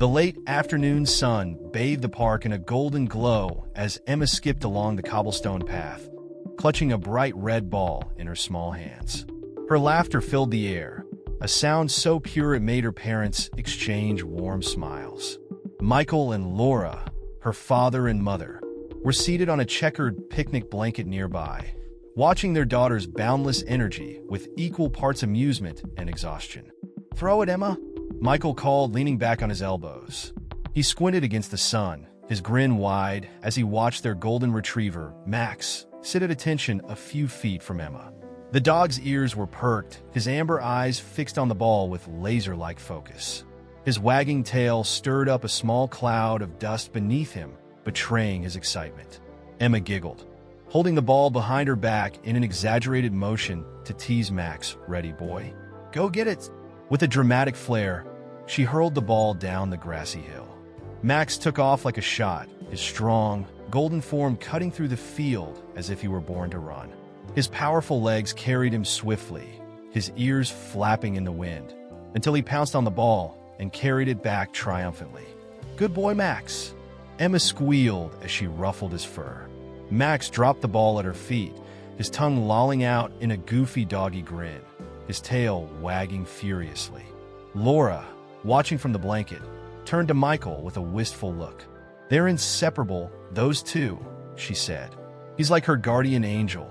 The late afternoon sun bathed the park in a golden glow as Emma skipped along the cobblestone path, clutching a bright red ball in her small hands. Her laughter filled the air, a sound so pure it made her parents exchange warm smiles. Michael and Laura, her father and mother, were seated on a checkered picnic blanket nearby, watching their daughter's boundless energy with equal parts amusement and exhaustion. "Throw it, Emma," Michael called, leaning back on his elbows. He squinted against the sun, his grin wide as he watched their golden retriever, Max, sit at attention a few feet from Emma. The dog's ears were perked, his amber eyes fixed on the ball with laser-like focus. His wagging tail stirred up a small cloud of dust beneath him, betraying his excitement. Emma giggled, holding the ball behind her back in an exaggerated motion to tease Max. "Ready, boy? Go get it!" With a dramatic flair, she hurled the ball down the grassy hill. Max took off like a shot, his strong, golden form cutting through the field as if he were born to run. His powerful legs carried him swiftly, his ears flapping in the wind, until he pounced on the ball and carried it back triumphantly. "Good boy, Max!" Emma squealed as she ruffled his fur. Max dropped the ball at her feet, his tongue lolling out in a goofy doggy grin, his tail wagging furiously. Laura, watching from the blanket, turned to Michael with a wistful look. "They're inseparable, those two," she said. "He's like her guardian angel."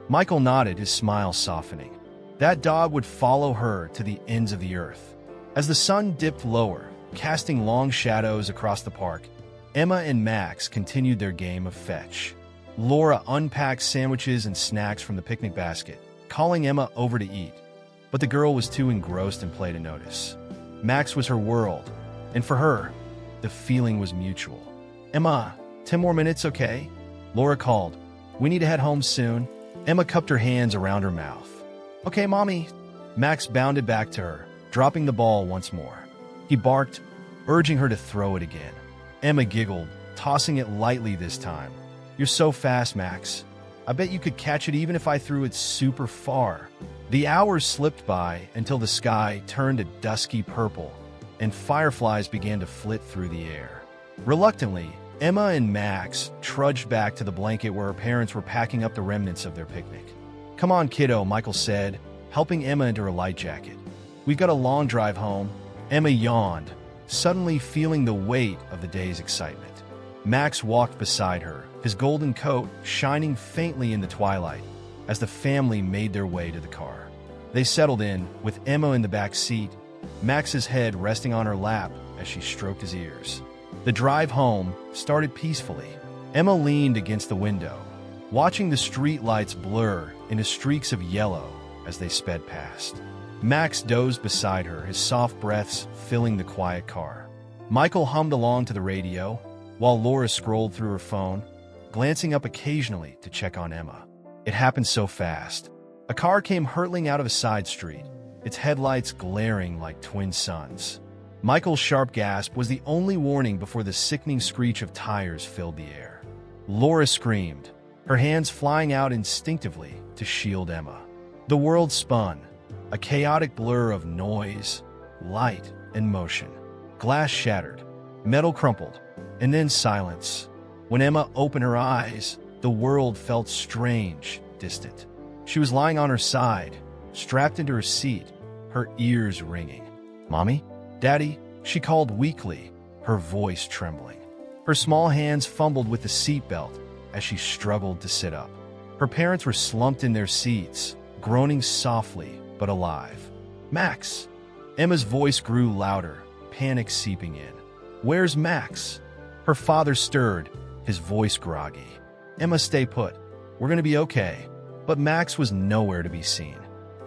Michael nodded, his smile softening. That dog would follow her to the ends of the earth. As the sun dipped lower, casting long shadows across the park, Emma and Max continued their game of fetch. Laura unpacked sandwiches and snacks from the picnic basket, calling Emma over to eat. But the girl was too engrossed in play to notice. Max was her world, and for her, the feeling was mutual. "Emma, 10 more minutes, okay?" Laura called. "We need to head home soon." Emma cupped her hands around her mouth. "Okay, Mommy." Max bounded back to her, dropping the ball once more. He barked, urging her to throw it again. Emma giggled, tossing it lightly this time. "You're so fast, Max. I bet you could catch it even if I threw it super far." The hours slipped by until the sky turned a dusky purple, and fireflies began to flit through the air. Reluctantly, Emma and Max trudged back to the blanket where her parents were packing up the remnants of their picnic. "Come on, kiddo," Michael said, helping Emma into her light jacket. "We've got a long drive home." Emma yawned, suddenly feeling the weight of the day's excitement. Max walked beside her, his golden coat shining faintly in the twilight, as the family made their way to the car. They settled in, with Emma in the back seat, Max's head resting on her lap as she stroked his ears. The drive home started peacefully. Emma leaned against the window, watching the street lights blur into streaks of yellow as they sped past. Max dozed beside her, his soft breaths filling the quiet car. Michael hummed along to the radio, while Laura scrolled through her phone, glancing up occasionally to check on Emma. It happened so fast. A car came hurtling out of a side street, its headlights glaring like twin suns. Michael's sharp gasp was the only warning before the sickening screech of tires filled the air. Laura screamed, her hands flying out instinctively to shield Emma. The world spun, a chaotic blur of noise, light, and motion. Glass shattered, metal crumpled, and then silence. When Emma opened her eyes, the world felt strange, distant. She was lying on her side, strapped into her seat, her ears ringing. "Mommy? Daddy?" she called weakly, her voice trembling. Her small hands fumbled with the seatbelt as she struggled to sit up. Her parents were slumped in their seats, groaning softly but alive. "Max!" Emma's voice grew louder, panic seeping in. "Where's Max?" Her father stirred, his voice groggy. "Emma, stay put. We're going to be okay." But Max was nowhere to be seen.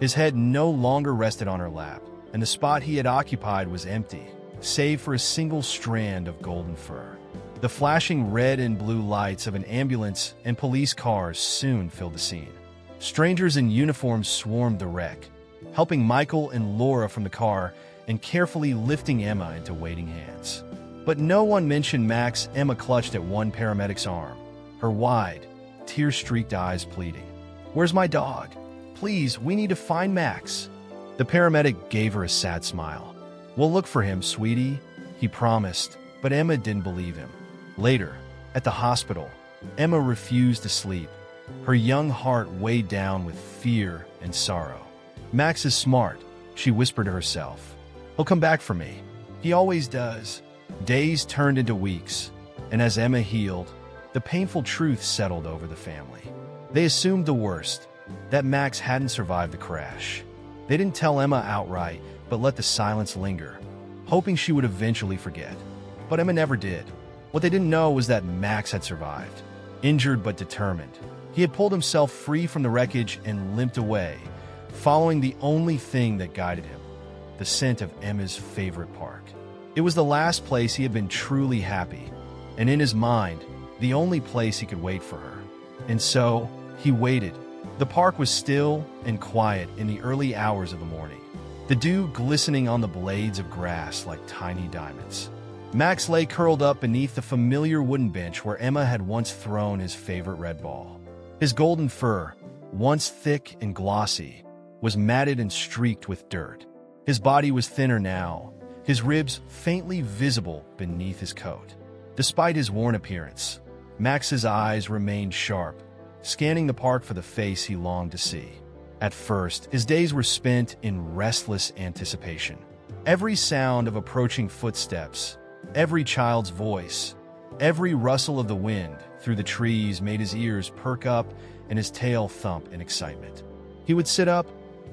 His head no longer rested on her lap, and the spot he had occupied was empty, save for a single strand of golden fur. The flashing red and blue lights of an ambulance and police cars soon filled the scene. Strangers in uniform swarmed the wreck, helping Michael and Laura from the car and carefully lifting Emma into waiting hands. But no one mentioned Max. Emma clutched at one paramedic's arm, her wide, tear-streaked eyes pleading. "Where's my dog? Please, we need to find Max." The paramedic gave her a sad smile. "We'll look for him, sweetie. he promised, but Emma didn't believe him. Later, at the hospital, Emma refused to sleep, her young heart weighed down with fear and sorrow. "Max is smart," she whispered to herself. "He'll come back for me. He always does." Days turned into weeks, and as Emma healed, the painful truth settled over the family. They assumed the worst, that Max hadn't survived the crash. They didn't tell Emma outright, but let the silence linger, hoping she would eventually forget. But Emma never did. What they didn't know was that Max had survived, injured but determined. He had pulled himself free from the wreckage and limped away, following the only thing that guided him, the scent of Emma's favorite park. It was the last place he had been truly happy, and in his mind, the only place he could wait for her. And so, he waited. The park was still and quiet in the early hours of the morning, the dew glistening on the blades of grass like tiny diamonds. Max lay curled up beneath the familiar wooden bench where Emma had once thrown his favorite red ball. His golden fur, once thick and glossy, was matted and streaked with dirt. His body was thinner now, his ribs faintly visible beneath his coat. Despite his worn appearance, Max's eyes remained sharp, scanning the park for the face he longed to see. At first, his days were spent in restless anticipation. Every sound of approaching footsteps, every child's voice, every rustle of the wind through the trees made his ears perk up and his tail thump in excitement. He would sit up,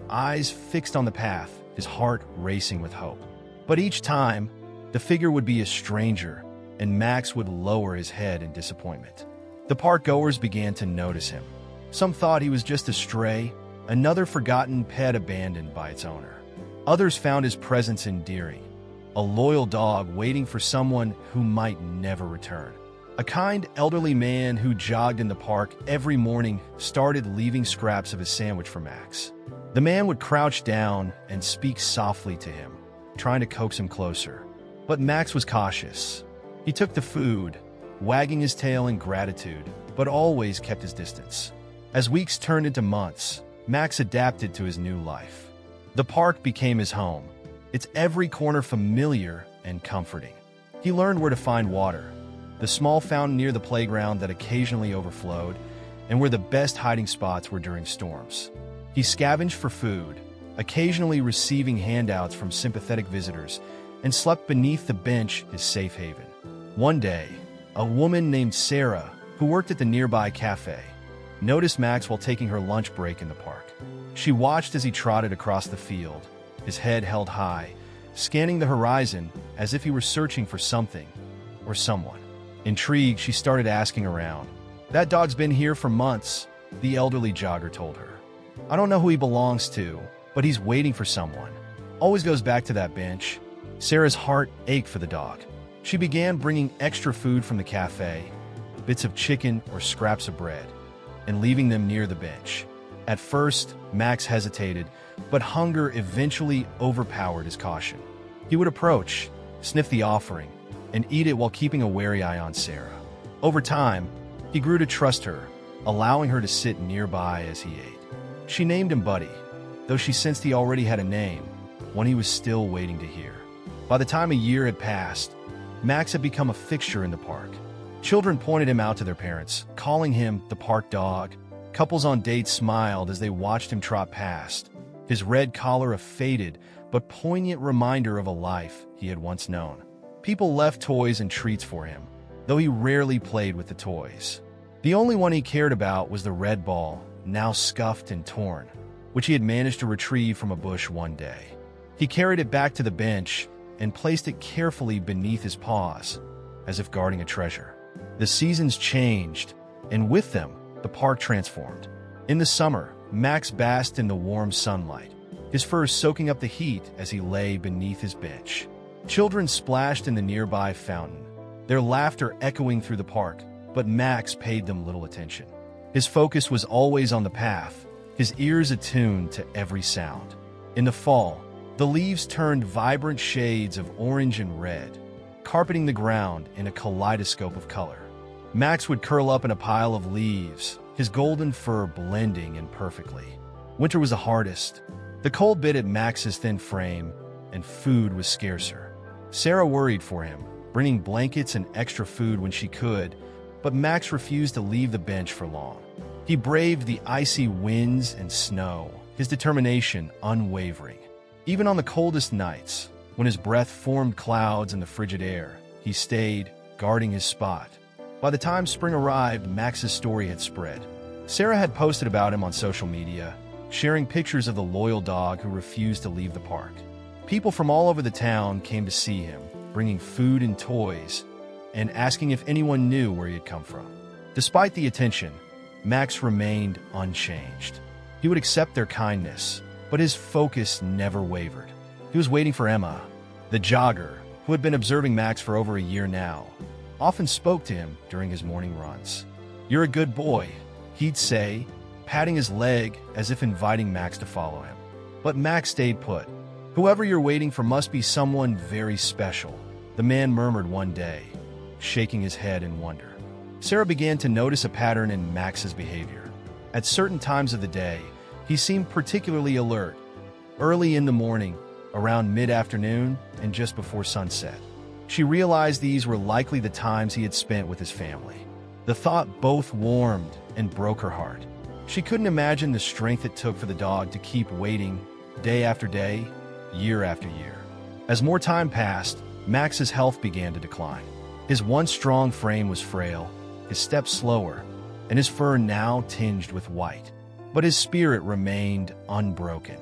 eyes fixed on the path, his heart racing with hope. But each time, the figure would be a stranger, and Max would lower his head in disappointment. The park goers began to notice him. Some thought he was just a stray, another forgotten pet abandoned by its owner. Others found his presence endearing, a loyal dog waiting for someone who might never return. A kind elderly man who jogged in the park every morning started leaving scraps of his sandwich for Max. The man would crouch down and speak softly to him, trying to coax him closer. But Max was cautious. He took the food, wagging his tail in gratitude, but always kept his distance. As weeks turned into months, Max adapted to his new life. The park became his home, its every corner familiar and comforting. He learned where to find water, the small fountain near the playground that occasionally overflowed, and where the best hiding spots were during storms. He scavenged for food, occasionally receiving handouts from sympathetic visitors, and slept beneath the bench, his safe haven. One day, a woman named Sarah, who worked at the nearby cafe, noticed Max while taking her lunch break in the park. She watched as he trotted across the field, his head held high, scanning the horizon as if he were searching for something or someone. Intrigued, she started asking around. "That dog's been here for months," the elderly jogger told her. "I don't know who he belongs to, but he's waiting for someone. Always goes back to that bench." Sarah's heart ached for the dog. She began bringing extra food from the cafe, bits of chicken or scraps of bread, and leaving them near the bench. At first, Max hesitated, but hunger eventually overpowered his caution. He would approach, sniff the offering, and eat it while keeping a wary eye on Sarah. Over time, he grew to trust her, allowing her to sit nearby as he ate. She named him Buddy, though she sensed he already had a name, one he was still waiting to hear. By the time a year had passed, Max had become a fixture in the park. Children pointed him out to their parents, calling him the park dog. Couples on dates smiled as they watched him trot past, his red collar a faded but poignant reminder of a life he had once known. People left toys and treats for him, though he rarely played with the toys. The only one he cared about was the red ball, now scuffed and torn, which he had managed to retrieve from a bush one day. He carried it back to the bench and placed it carefully beneath his paws, as if guarding a treasure. The seasons changed, and with them, the park transformed. In the summer, Max basked in the warm sunlight, his fur soaking up the heat as he lay beneath his bench. Children splashed in the nearby fountain, their laughter echoing through the park, but Max paid them little attention. His focus was always on the path, his ears attuned to every sound. In the fall, the leaves turned vibrant shades of orange and red, carpeting the ground in a kaleidoscope of color. Max would curl up in a pile of leaves, his golden fur blending in perfectly. Winter was the hardest. The cold bit at Max's thin frame, and food was scarcer. Sarah worried for him, bringing blankets and extra food when she could, but Max refused to leave the bench for long. He braved the icy winds and snow, his determination unwavering. Even on the coldest nights, when his breath formed clouds in the frigid air, he stayed, guarding his spot. By the time spring arrived, Max's story had spread. Sarah had posted about him on social media, sharing pictures of the loyal dog who refused to leave the park. People from all over the town came to see him, bringing food and toys, and asking if anyone knew where he had come from. Despite the attention, Max remained unchanged. He would accept their kindness, but his focus never wavered. He was waiting for Emma, the jogger, who had been observing Max for over a year now, often spoke to him during his morning runs. "You're a good boy," he'd say, patting his leg as if inviting Max to follow him. But Max stayed put. "Whoever you're waiting for must be someone very special," the man murmured one day, shaking his head in wonder. Sarah began to notice a pattern in Max's behavior. At certain times of the day, he seemed particularly alert. Early in the morning, around mid-afternoon, and just before sunset. She realized these were likely the times he had spent with his family. The thought both warmed and broke her heart. She couldn't imagine the strength it took for the dog to keep waiting day after day, year after year. As more time passed, Max's health began to decline. His once strong frame was frail, his steps slower, and his fur now tinged with white. But his spirit remained unbroken.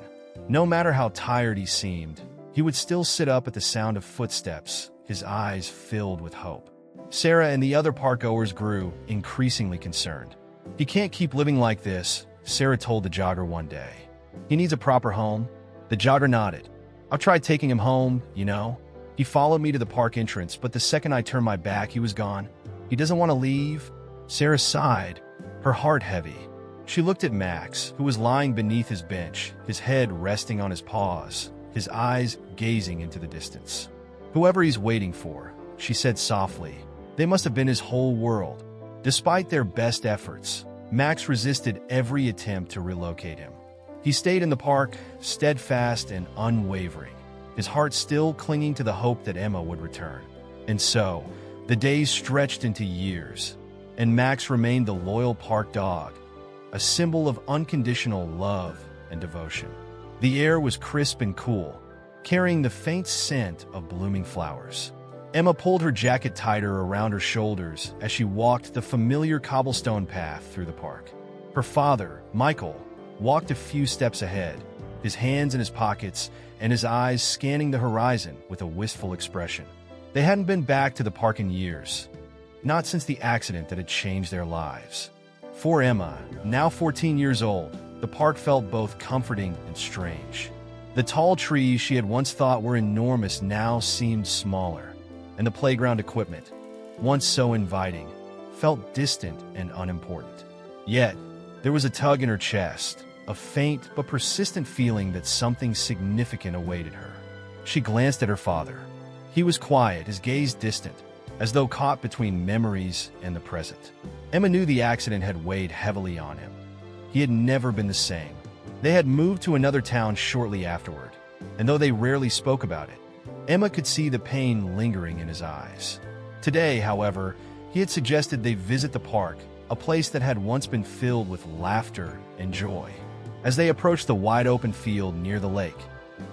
No matter how tired he seemed, he would still sit up at the sound of footsteps, his eyes filled with hope. Sarah and the other park-goers grew increasingly concerned. "He can't keep living like this," Sarah told the jogger one day. "He needs a proper home." The jogger nodded. "I've tried taking him home, you know. He followed me to the park entrance, but the second I turned my back, he was gone. He doesn't want to leave." Sarah sighed, her heart heavy. She looked at Max, who was lying beneath his bench, his head resting on his paws, his eyes gazing into the distance. "Whoever he's waiting for," she said softly, "they must have been his whole world." Despite their best efforts, Max resisted every attempt to relocate him. He stayed in the park, steadfast and unwavering, his heart still clinging to the hope that Emma would return. And so, the days stretched into years, and Max remained the loyal park dog, a symbol of unconditional love and devotion. The air was crisp and cool, carrying the faint scent of blooming flowers. Emma pulled her jacket tighter around her shoulders as she walked the familiar cobblestone path through the park. Her father, Michael, walked a few steps ahead, his hands in his pockets and his eyes scanning the horizon with a wistful expression. They hadn't been back to the park in years, not since the accident that had changed their lives. For Emma, now 14 years old, the park felt both comforting and strange. The tall trees she had once thought were enormous now seemed smaller, and the playground equipment, once so inviting, felt distant and unimportant. Yet, there was a tug in her chest, a faint but persistent feeling that something significant awaited her. She glanced at her father. He was quiet, his gaze distant, as though caught between memories and the present. Emma knew the accident had weighed heavily on him. He had never been the same. They had moved to another town shortly afterward, and though they rarely spoke about it, Emma could see the pain lingering in his eyes. Today, however, he had suggested they visit the park, a place that had once been filled with laughter and joy. As they approached the wide-open field near the lake,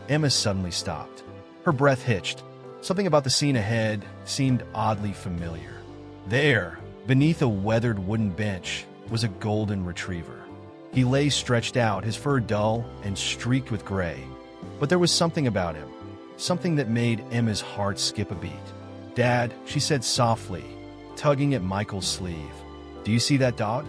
Emma suddenly stopped. Her breath hitched. Something about the scene ahead seemed oddly familiar. There, beneath a weathered wooden bench, was a golden retriever. He lay stretched out, his fur dull and streaked with gray. But there was something about him, something that made Emma's heart skip a beat. "Dad," she said softly, tugging at Michael's sleeve. "Do you see that dog?"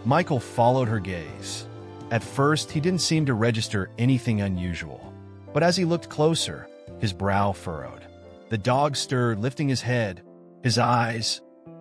Michael followed her gaze. At first, he didn't seem to register anything unusual. But as he looked closer, his brow furrowed. The dog stirred, lifting his head, his eyes,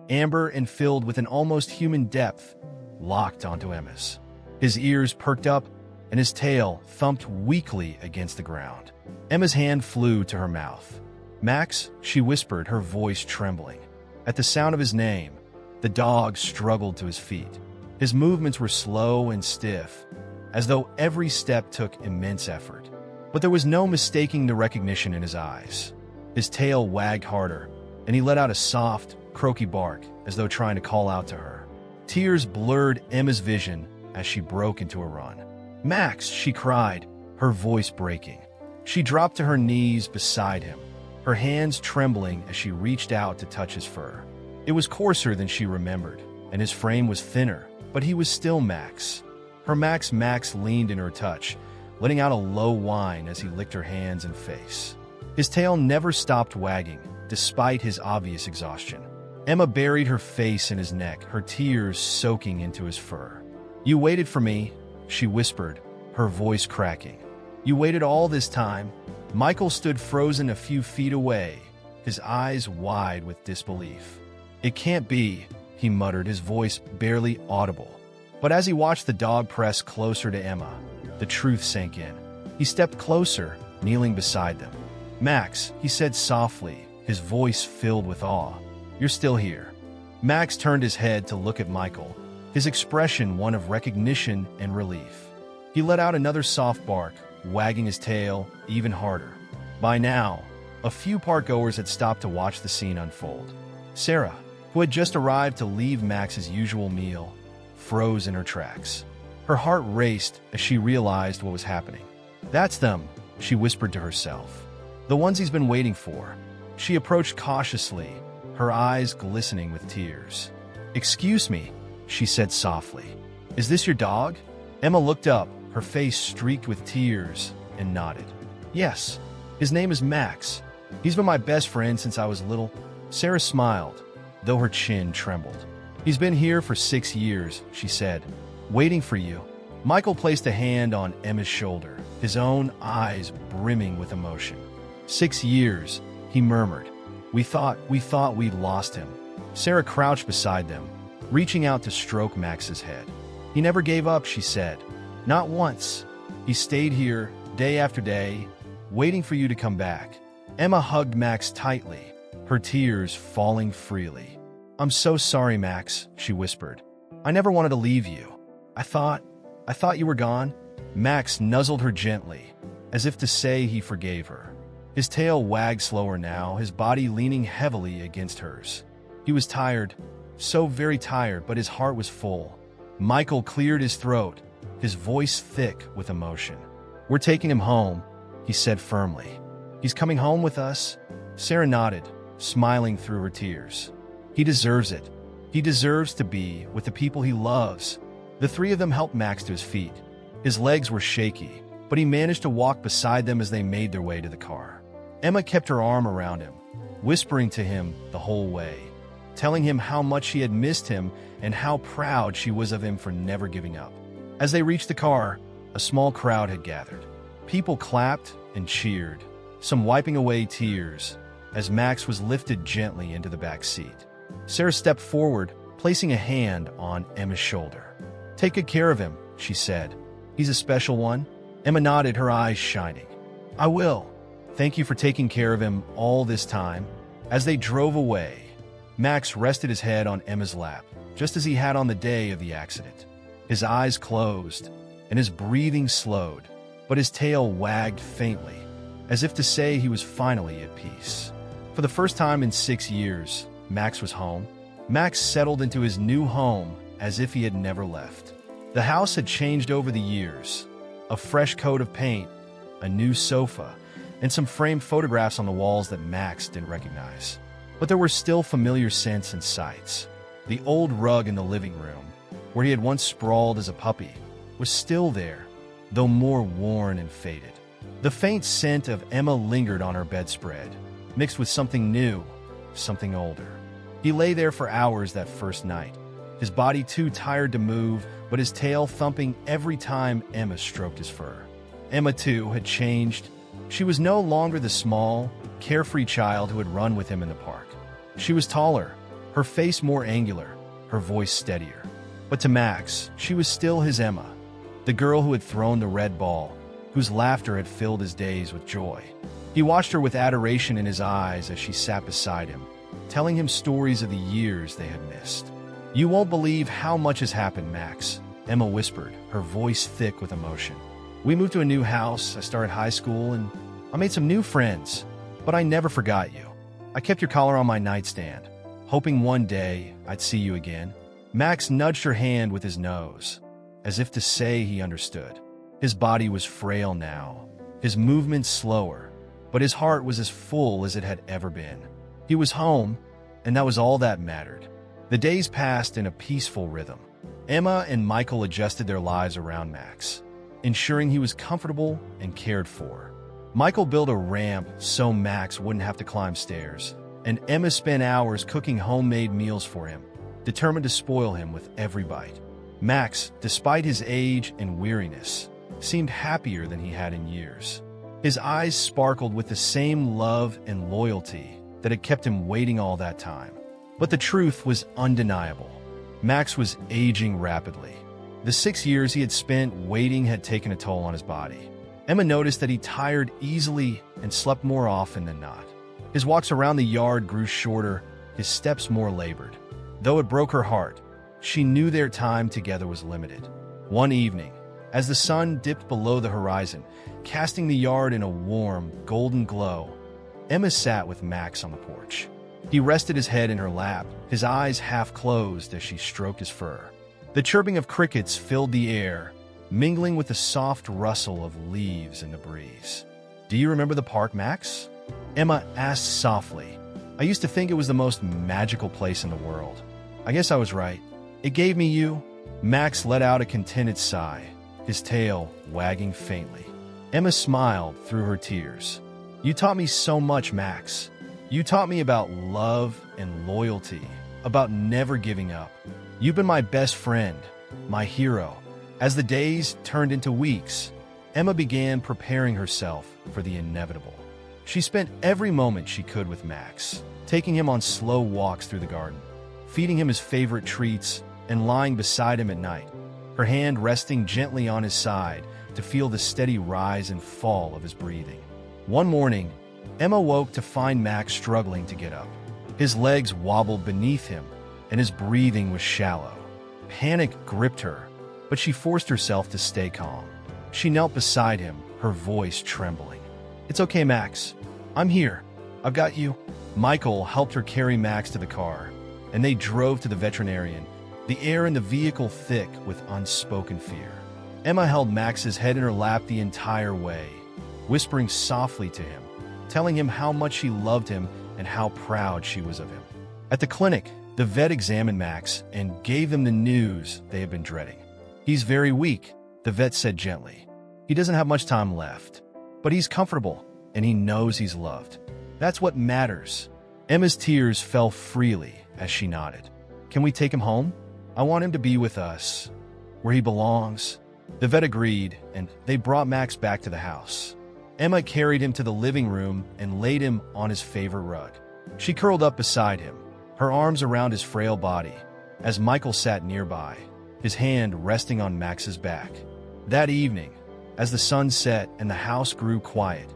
amber and filled with an almost human depth, locked onto Emma's. His ears perked up, and his tail thumped weakly against the ground. Emma's hand flew to her mouth. "Max," she whispered, her voice trembling. At the sound of his name, the dog struggled to his feet. His movements were slow and stiff, as though every step took immense effort. But there was no mistaking the recognition in his eyes. His tail wagged harder, and he let out a soft, croaky bark as though trying to call out to her. Tears blurred Emma's vision as she broke into a run. "Max!" she cried, her voice breaking. She dropped to her knees beside him, her hands trembling as she reached out to touch his fur. It was coarser than she remembered, and his frame was thinner, but he was still Max. Her Max leaned in her touch, letting out a low whine as he licked her hands and face. His tail never stopped wagging, despite his obvious exhaustion. Emma buried her face in his neck, her tears soaking into his fur. "You waited for me," she whispered, her voice cracking. "You waited all this time?" Michael stood frozen a few feet away, his eyes wide with disbelief. "It can't be," he muttered, his voice barely audible. But as he watched the dog press closer to Emma, the truth sank in. He stepped closer, kneeling beside them. "Max," he said softly, his voice filled with awe. "You're still here." Max turned his head to look at Michael, his expression one of recognition and relief. He let out another soft bark, wagging his tail even harder. By now, a few parkgoers had stopped to watch the scene unfold. Sarah, who had just arrived to leave Max's usual meal, froze in her tracks. Her heart raced as she realized what was happening. "That's them," she whispered to herself. "The ones he's been waiting for." She approached cautiously, her eyes glistening with tears. "Excuse me," she said softly. "Is this your dog?" Emma looked up, her face streaked with tears, and nodded. "Yes, his name is Max. He's been my best friend since I was little." Sarah smiled, though her chin trembled. "He's been here for 6 years," she said, "waiting for you." Michael placed a hand on Emma's shoulder, his own eyes brimming with emotion. 6 years, he murmured. We thought we'd lost him." Sarah crouched beside them, reaching out to stroke Max's head. "He never gave up," she said. "Not once. He stayed here, day after day, waiting for you to come back." Emma hugged Max tightly, her tears falling freely. "I'm so sorry, Max," she whispered. "I never wanted to leave you. I thought you were gone." Max nuzzled her gently, as if to say he forgave her. His tail wagged slower now, his body leaning heavily against hers. He was tired, so very tired, but his heart was full. Michael cleared his throat, his voice thick with emotion. "We're taking him home," he said firmly. "He's coming home with us." Sarah nodded, smiling through her tears. "He deserves it. He deserves to be with the people he loves." The three of them helped Max to his feet. His legs were shaky, but he managed to walk beside them as they made their way to the car. Emma kept her arm around him, whispering to him the whole way, telling him how much she had missed him and how proud she was of him for never giving up. As they reached the car, a small crowd had gathered. People clapped and cheered, some wiping away tears, as Max was lifted gently into the back seat. Sarah stepped forward, placing a hand on Emma's shoulder. "Take good care of him," she said. "He's a special one." Emma nodded, her eyes shining. "I will. Thank you for taking care of him all this time." As they drove away, Max rested his head on Emma's lap, just as he had on the day of the accident. His eyes closed, and his breathing slowed, but his tail wagged faintly, as if to say he was finally at peace. For the first time in 6 years, Max was home. Max settled into his new home as if he had never left. The house had changed over the years. A fresh coat of paint, a new sofa, and some framed photographs on the walls that Max didn't recognize. But there were still familiar scents and sights. The old rug in the living room, where he had once sprawled as a puppy, was still there, though more worn and faded. The faint scent of Emma lingered on her bedspread, mixed with something new, something older. He lay there for hours that first night, his body too tired to move, but his tail thumping every time Emma stroked his fur. Emma, too, had changed. She was no longer the small, carefree child who had run with him in the park. She was taller, her face more angular, her voice steadier. But to Max, she was still his Emma, the girl who had thrown the red ball, whose laughter had filled his days with joy. He watched her with adoration in his eyes as she sat beside him, telling him stories of the years they had missed. "You won't believe how much has happened, Max," Emma whispered, her voice thick with emotion. "We moved to a new house, I started high school, and I made some new friends. But I never forgot you. I kept your collar on my nightstand, hoping one day I'd see you again." Max nudged her hand with his nose, as if to say he understood. His body was frail now, his movements slower, but his heart was as full as it had ever been. He was home, and that was all that mattered. The days passed in a peaceful rhythm. Emma and Michael adjusted their lives around Max, ensuring he was comfortable and cared for. Michael built a ramp so Max wouldn't have to climb stairs, and Emma spent hours cooking homemade meals for him, determined to spoil him with every bite. Max, despite his age and weariness, seemed happier than he had in years. His eyes sparkled with the same love and loyalty that had kept him waiting all that time. But the truth was undeniable. Max was aging rapidly. The 6 years he had spent waiting had taken a toll on his body. Emma noticed that he tired easily and slept more often than not. His walks around the yard grew shorter, his steps more labored. Though it broke her heart, she knew their time together was limited. One evening, as the sun dipped below the horizon, casting the yard in a warm, golden glow, Emma sat with Max on the porch. He rested his head in her lap, his eyes half closed as she stroked his fur. The chirping of crickets filled the air, mingling with the soft rustle of leaves in the breeze. "Do you remember the park, Max?" Emma asked softly. "I used to think it was the most magical place in the world. I guess I was right. It gave me you." Max let out a contented sigh, his tail wagging faintly. Emma smiled through her tears. "You taught me so much, Max. You taught me about love and loyalty, about never giving up. You've been my best friend, my hero." As the days turned into weeks, Emma began preparing herself for the inevitable. She spent every moment she could with Max, taking him on slow walks through the garden, feeding him his favorite treats, and lying beside him at night, her hand resting gently on his side to feel the steady rise and fall of his breathing. One morning, Emma woke to find Max struggling to get up. His legs wobbled beneath him, and his breathing was shallow. Panic gripped her, but she forced herself to stay calm. She knelt beside him, her voice trembling. "It's okay, Max. I'm here. I've got you." Michael helped her carry Max to the car, and they drove to the veterinarian, the air in the vehicle thick with unspoken fear. Emma held Max's head in her lap the entire way, whispering softly to him, telling him how much she loved him and how proud she was of him. At the clinic, the vet examined Max and gave them the news they had been dreading. "He's very weak," the vet said gently. "He doesn't have much time left, but he's comfortable and he knows he's loved. That's what matters." Emma's tears fell freely as she nodded. "Can we take him home? I want him to be with us, where he belongs." The vet agreed, and they brought Max back to the house. Emma carried him to the living room and laid him on his favorite rug. She curled up beside him, her arms around his frail body, as Michael sat nearby, his hand resting on Max's back. That evening, as the sun set and the house grew quiet,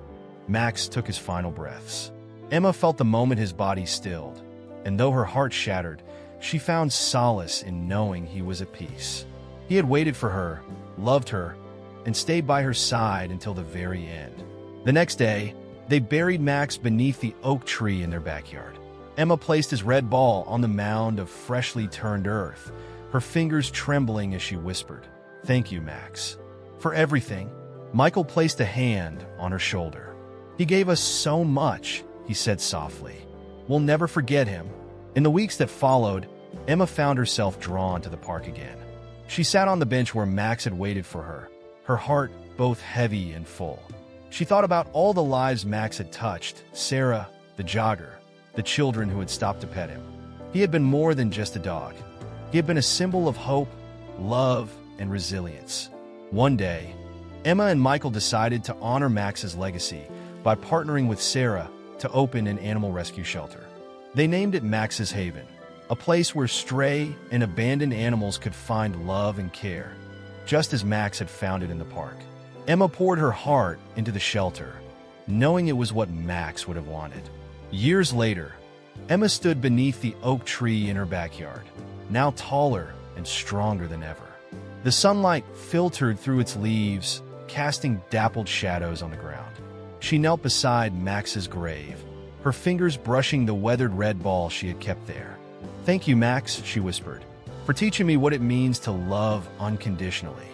Max took his final breaths. Emma felt the moment his body stilled, and though her heart shattered, she found solace in knowing he was at peace. He had waited for her, loved her, and stayed by her side until the very end. The next day, they buried Max beneath the oak tree in their backyard. Emma placed his red ball on the mound of freshly turned earth, her fingers trembling as she whispered, "Thank you, Max, for everything." Michael placed a hand on her shoulder. "He gave us so much," he said softly. "We'll never forget him." In the weeks that followed, Emma found herself drawn to the park again. She sat on the bench where Max had waited for her heart both heavy and full. She thought about all the lives Max had touched, Sarah, the jogger, the children who had stopped to pet him. He had been more than just a dog. He had been a symbol of hope, love, and resilience. One day, Emma and Michael decided to honor Max's legacy by partnering with Sarah to open an animal rescue shelter. They named it Max's Haven, a place where stray and abandoned animals could find love and care, just as Max had found it in the park. Emma poured her heart into the shelter, knowing it was what Max would have wanted. Years later, Emma stood beneath the oak tree in her backyard, now taller and stronger than ever. The sunlight filtered through its leaves, casting dappled shadows on the ground. She knelt beside Max's grave, her fingers brushing the weathered red ball she had kept there. "Thank you, Max," she whispered, "for teaching me what it means to love unconditionally.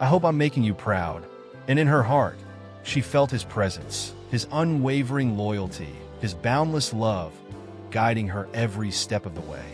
I hope I'm making you proud." And in her heart, she felt his presence, his unwavering loyalty, his boundless love, guiding her every step of the way.